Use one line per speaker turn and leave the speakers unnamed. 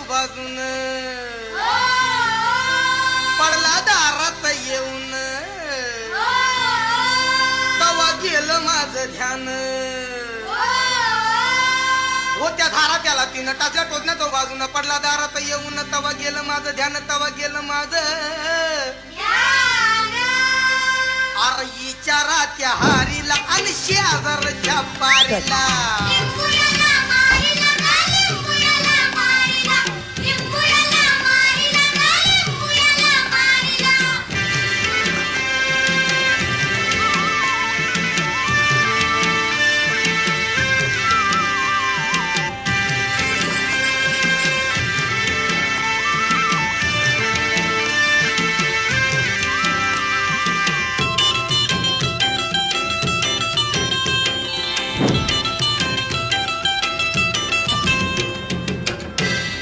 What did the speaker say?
बाजून पडला दारात येऊन तवा गेलं माझं ध्यान हो त्या धारा त्याला तिनं टाचल्या टोचण्या तो बाजून पडला दारात येऊन तवा गेलं माझं ध्यान तवा गेलं माझं अरे विचारा त्या हारीला आणि शेजारच्या पारीला